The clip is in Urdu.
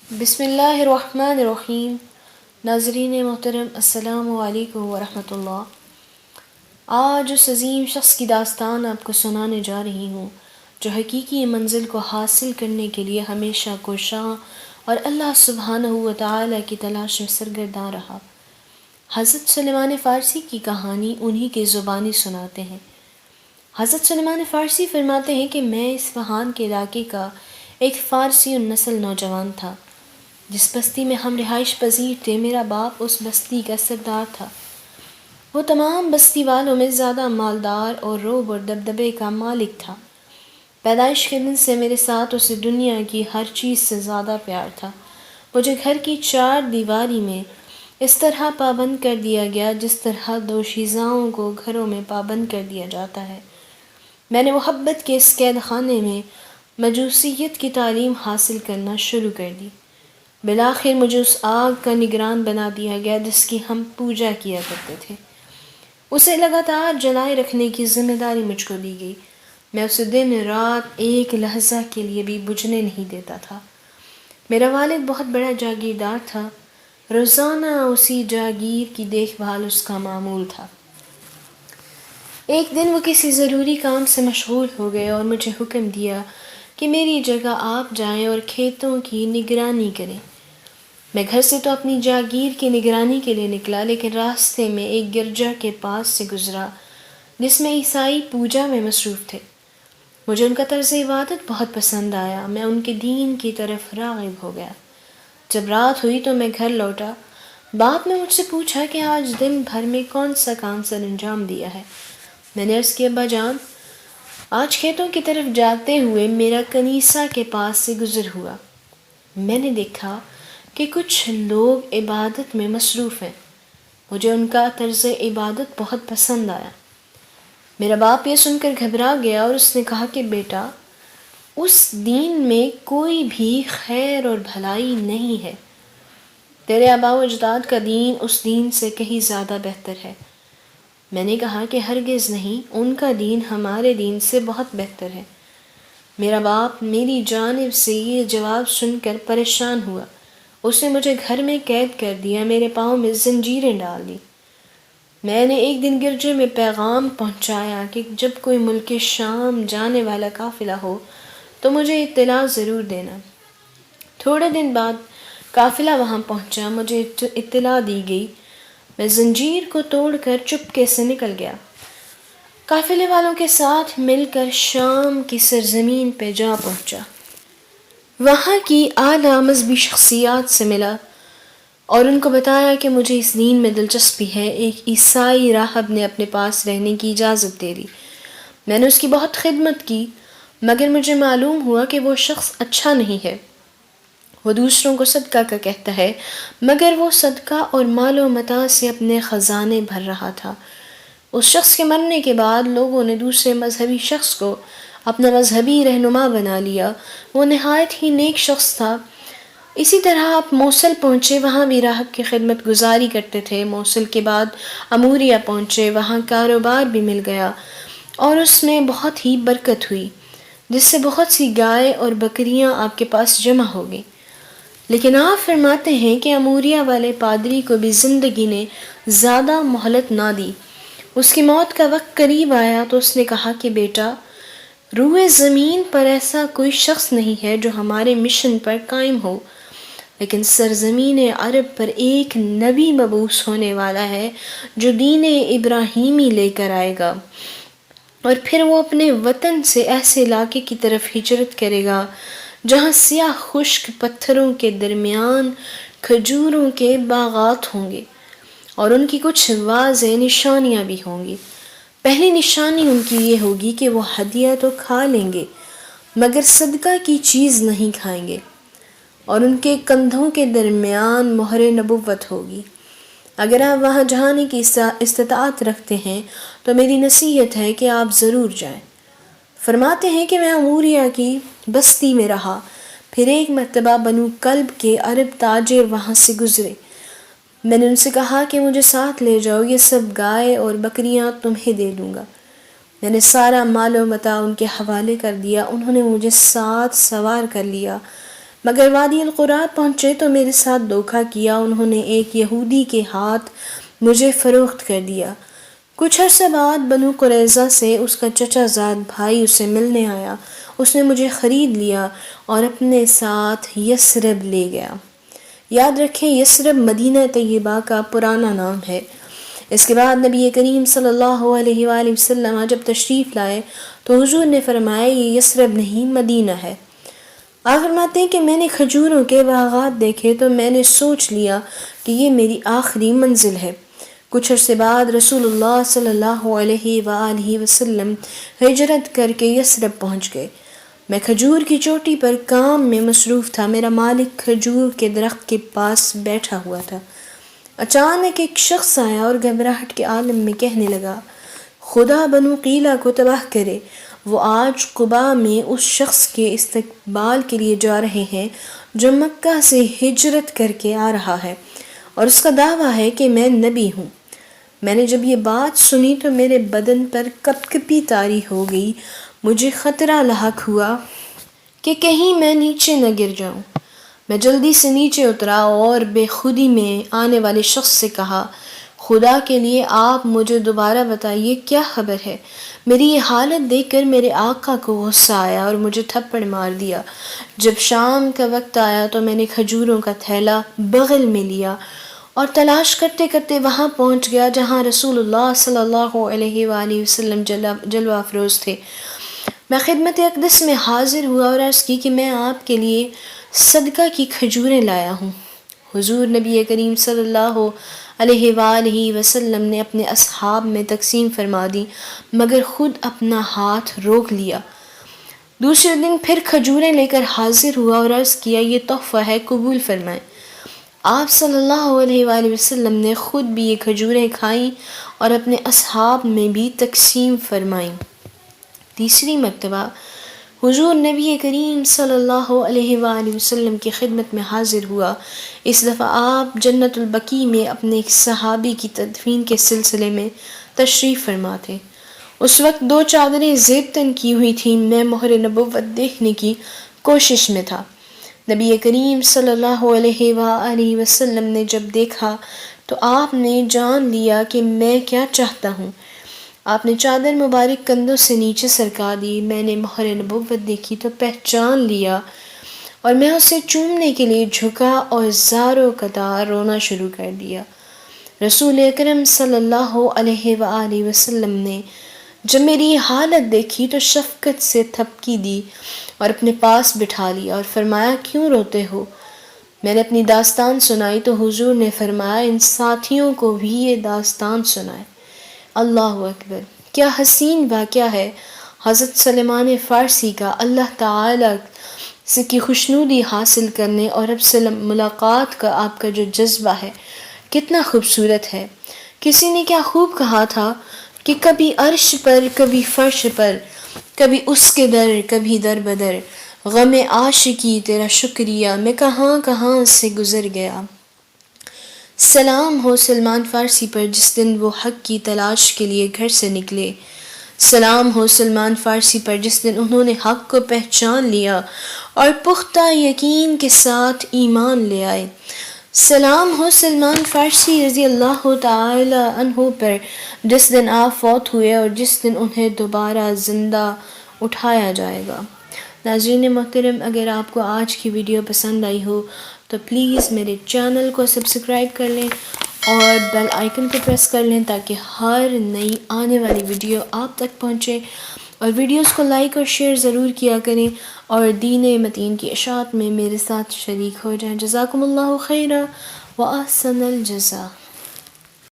بسم اللہ الرحمن الرحیم۔ ناظرین محترم، السلام علیکم ورحمۃ اللہ۔ آج اس عظیم شخص کی داستان آپ کو سنانے جا رہی ہوں جو حقیقی منزل کو حاصل کرنے کے لیے ہمیشہ کوشاں اور اللہ سبحانہ و تعالی کی تلاش میں سرگرداں رہا۔ حضرت سلیمان فارسی کی کہانی انہی کی زبانی سناتے ہیں۔ حضرت سلیمان فارسی فرماتے ہیں کہ میں اصفہان کے علاقے کا ایک فارسی النسل نوجوان تھا۔ جس بستی میں ہم رہائش پذیر تھے، میرا باپ اس بستی کا سردار تھا۔ وہ تمام بستی والوں میں زیادہ مالدار اور رعب اور دبدبے کا مالک تھا۔ پیدائش کے دن سے میرے ساتھ اسے دنیا کی ہر چیز سے زیادہ پیار تھا۔ مجھے گھر کی چار دیواری میں اس طرح پابند کر دیا گیا جس طرح دوشیزاؤں کو گھروں میں پابند کر دیا جاتا ہے۔ میں نے محبت کے اس قید خانے میں مجوسیت کی تعلیم حاصل کرنا شروع کر دی۔ بالآخر مجھے اس آگ کا نگران بنا دیا گیا جس کی ہم پوجا کیا کرتے تھے۔ اسے لگاتار جلائے رکھنے کی ذمہ داری مجھ کو دی گئی۔ میں اسے دن رات ایک لحظہ کے لیے بھی بجھنے نہیں دیتا تھا۔ میرا والد بہت بڑا جاگیردار تھا۔ روزانہ اسی جاگیر کی دیکھ بھال اس کا معمول تھا۔ ایک دن وہ کسی ضروری کام سے مشغول ہو گئے اور مجھے حکم دیا کہ میری جگہ آپ جائیں اور کھیتوں کی نگرانی کریں۔ میں گھر سے تو اپنی جاگیر کی نگرانی کے لیے نکلا، لیکن راستے میں ایک گرجا کے پاس سے گزرا جس میں عیسائی پوجا میں مصروف تھے۔ مجھے ان کا طرز عبادت بہت پسند آیا۔ میں ان کے دین کی طرف راغب ہو گیا۔ جب رات ہوئی تو میں گھر لوٹا۔ باپ نے مجھ سے پوچھا کہ آج دن بھر میں کون سا کام سر انجام دیا ہے۔ میں نے عرض کیا، ابا جان، آج کھیتوں کی طرف جاتے ہوئے میرا کنیسہ کے پاس سے گزر ہوا۔ میں نے دیکھا کہ کچھ لوگ عبادت میں مصروف ہیں۔ مجھے ان کا طرز عبادت بہت پسند آیا۔ میرا باپ یہ سن کر گھبرا گیا اور اس نے کہا کہ بیٹا، اس دین میں کوئی بھی خیر اور بھلائی نہیں ہے۔ تیرے آباء و اجداد کا دین اس دین سے کہیں زیادہ بہتر ہے۔ میں نے کہا کہ ہرگز نہیں، ان کا دین ہمارے دین سے بہت بہتر ہے۔ میرا باپ میری جانب سے یہ جواب سن کر پریشان ہوا۔ اس نے مجھے گھر میں قید کر دیا، میرے پاؤں میں زنجیریں ڈال دی۔ میں نے ایک دن گرجے میں پیغام پہنچایا کہ جب کوئی ملک شام جانے والا قافلہ ہو تو مجھے اطلاع ضرور دینا۔ تھوڑے دن بعد قافلہ وہاں پہنچا، مجھے اطلاع دی گئی۔ میں زنجیر کو توڑ کر چپکے سے نکل گیا۔ قافلے والوں کے ساتھ مل کر شام کی سرزمین پہ جا پہنچا۔ وہاں کی اعلیٰ مذہبی شخصیات سے ملا اور ان کو بتایا کہ مجھے اس دین میں دلچسپی ہے۔ ایک عیسائی راہب نے اپنے پاس رہنے کی اجازت دے دی۔ میں نے اس کی بہت خدمت کی، مگر مجھے معلوم ہوا کہ وہ شخص اچھا نہیں ہے۔ وہ دوسروں کو صدقہ کا کہتا ہے، مگر وہ صدقہ اور مال و متاع سے اپنے خزانے بھر رہا تھا۔ اس شخص کے مرنے کے بعد لوگوں نے دوسرے مذہبی شخص کو اپنا مذہبی رہنما بنا لیا۔ وہ نہایت ہی نیک شخص تھا۔ اسی طرح آپ موصل پہنچے، وہاں بھی راہب کی خدمت گزاری کرتے تھے۔ موصل کے بعد اموریہ پہنچے، وہاں کاروبار بھی مل گیا اور اس میں بہت ہی برکت ہوئی، جس سے بہت سی گائے اور بکریاں آپ کے پاس جمع ہو گئیں۔ لیکن آپ فرماتے ہیں کہ اموریہ والے پادری کو بھی زندگی نے زیادہ مہلت نہ دی۔ اس کی موت کا وقت قریب آیا تو اس نے کہا کہ بیٹا، روئے زمین پر ایسا کوئی شخص نہیں ہے جو ہمارے مشن پر قائم ہو، لیکن سرزمین عرب پر ایک نبی مبعوث ہونے والا ہے جو دین ابراہیمی لے کر آئے گا، اور پھر وہ اپنے وطن سے ایسے علاقے کی طرف ہجرت کرے گا جہاں سیاہ خشک پتھروں کے درمیان کھجوروں کے باغات ہوں گے، اور ان کی کچھ واضح نشانیاں بھی ہوں گی۔ پہلی نشانی ان کی یہ ہوگی کہ وہ ہدیہ تو کھا لیں گے مگر صدقہ کی چیز نہیں کھائیں گے، اور ان کے کندھوں کے درمیان مہر نبوت ہوگی۔ اگر آپ وہاں جانے کی استطاعت رکھتے ہیں تو میری نصیحت ہے کہ آپ ضرور جائیں۔ فرماتے ہیں کہ میں اموریہ کی بستی میں رہا، پھر ایک مرتبہ بنو کلب کے عرب تاجر وہاں سے گزرے۔ میں نے ان سے کہا کہ مجھے ساتھ لے جاؤ، یہ سب گائے اور بکریاں تمہیں دے دوں گا۔ میں نے سارا مال و متاع ان کے حوالے کر دیا۔ انہوں نے مجھے ساتھ سوار کر لیا۔ مگر وادی القرات پہنچے تو میرے ساتھ دھوکہ کیا، انہوں نے ایک یہودی کے ہاتھ مجھے فروخت کر دیا۔ کچھ عرصہ بعد بنو قریظہ سے اس کا چچا زاد بھائی اسے ملنے آیا، اس نے مجھے خرید لیا اور اپنے ساتھ یثرب لے گیا۔ یاد رکھیں یثرب مدینہ طیبہ کا پرانا نام ہے۔ اس کے بعد نبی کریم صلی اللہ علیہ وآلہ وسلم جب تشریف لائے تو حضور نے فرمایا یہ یثرب نہیں مدینہ ہے۔ آپ فرماتے ہیں کہ میں نے کھجوروں کے باغات دیکھے تو میں نے سوچ لیا کہ یہ میری آخری منزل ہے۔ کچھ عرصے بعد رسول اللہ صلی اللہ علیہ وآلہ وسلم ہجرت کر کے یثرب پہنچ گئے۔ میں کھجور کی چوٹی پر کام میں مصروف تھا، میرا مالک کھجور کے درخت کے پاس بیٹھا ہوا تھا۔ اچانک ایک شخص آیا اور گھبراہٹ کے عالم میں کہنے لگا، خدا بنو قیلہ کو تباہ کرے، وہ آج قباء میں اس شخص کے استقبال کے لیے جا رہے ہیں جو مکہ سے ہجرت کر کے آ رہا ہے اور اس کا دعویٰ ہے کہ میں نبی ہوں۔ میں نے جب یہ بات سنی تو میرے بدن پر کپکپی طاری ہو گئی، مجھے خطرہ لاحق ہوا کہ کہیں میں نیچے نہ گر جاؤں۔ میں جلدی سے نیچے اترا اور بے خودی میں آنے والے شخص سے کہا، خدا کے لیے آپ مجھے دوبارہ بتائیے کیا خبر ہے؟ میری یہ حالت دیکھ کر میرے آقا کو غصہ آیا اور مجھے تھپڑ مار دیا۔ جب شام کا وقت آیا تو میں نے کھجوروں کا تھیلا بغل میں لیا اور تلاش کرتے کرتے وہاں پہنچ گیا جہاں رسول اللہ صلی اللہ علیہ وآلہ وسلم جلوہ افروز تھے۔ میں خدمت اقدس میں حاضر ہوا اور عرض کی کہ میں آپ کے لیے صدقہ کی کھجوریں لایا ہوں۔ حضور نبی کریم صلی اللہ علیہ وآلہ وسلم نے اپنے اصحاب میں تقسیم فرما دی مگر خود اپنا ہاتھ روک لیا۔ دوسرے دن پھر کھجوریں لے کر حاضر ہوا اور عرض کیا یہ تحفہ ہے، قبول فرمائیں۔ آپ صلی اللہ علیہ وآلہ وسلم نے خود بھی یہ کھجوریں کھائیں اور اپنے اصحاب میں بھی تقسیم فرمائیں۔ تیسری مرتبہ حضور نبی کریم صلی اللہ علیہ وآلہ وسلم کی خدمت میں حاضر ہوا۔ اس دفعہ آپ جنت البقیع میں اپنے ایک صحابی کی تدفین کے سلسلے میں تشریف فرما تھے۔ اس وقت 2 چادریں زیب تن کی ہوئی تھیں، میں مہر نبوت دیکھنے کی کوشش میں تھا۔ نبی کریم صلی اللہ علیہ وآلہ وسلم نے جب دیکھا تو آپ نے جان لیا کہ میں کیا چاہتا ہوں۔ آپ نے چادر مبارک کندھوں سے نیچے سرکا دی، میں نے مہر نبوت دیکھی تو پہچان لیا اور میں اسے چومنے کے لیے جھکا اور زاروں قطار رونا شروع کر دیا۔ رسول اکرم صلی اللہ علیہ وآلہ وسلم نے جب میری یہ حالت دیکھی تو شفقت سے تھپکی دی اور اپنے پاس بٹھا لیا اور فرمایا کیوں روتے ہو؟ میں نے اپنی داستان سنائی تو حضور نے فرمایا ان ساتھیوں کو بھی یہ داستان سنائے۔ اللہ اکبر، کیا حسین واقعہ ہے حضرت سلیمان فارسی کا اللہ تعالیٰ سے کی خوشنودی حاصل کرنے اور رب سے ملاقات کا آپ کا جو جذبہ ہے کتنا خوبصورت ہے۔ کسی نے کیا خوب کہا تھا کہ کبھی عرش پر، کبھی فرش پر، کبھی اس کے در، کبھی در بدر، غم عاشقی تیرا شکریہ میں کہاں کہاں سے گزر گیا۔ سلام ہو سلمان فارسی پر جس دن وہ حق کی تلاش کے لیے گھر سے نکلے۔ سلام ہو سلمان فارسی پر جس دن انہوں نے حق کو پہچان لیا اور پختہ یقین کے ساتھ ایمان لے آئے۔ سلام ہو سلمان فارسی رضی اللہ تعالی عنہ پر جس دن آپ فوت ہوئے اور جس دن انہیں دوبارہ زندہ اٹھایا جائے گا۔ ناظرین محترم، اگر آپ کو آج کی ویڈیو پسند آئی ہو تو پلیز میرے چینل کو سبسکرائب کر لیں اور بیل آئیکن کو پریس کر لیں تاکہ ہر نئی آنے والی ویڈیو آپ تک پہنچے، اور ویڈیوز کو لائک اور شیئر ضرور کیا کریں اور دین متین کی اشاعت میں میرے ساتھ شریک ہو جائیں۔ جزاکم اللہ خیرا و احسن الجزا۔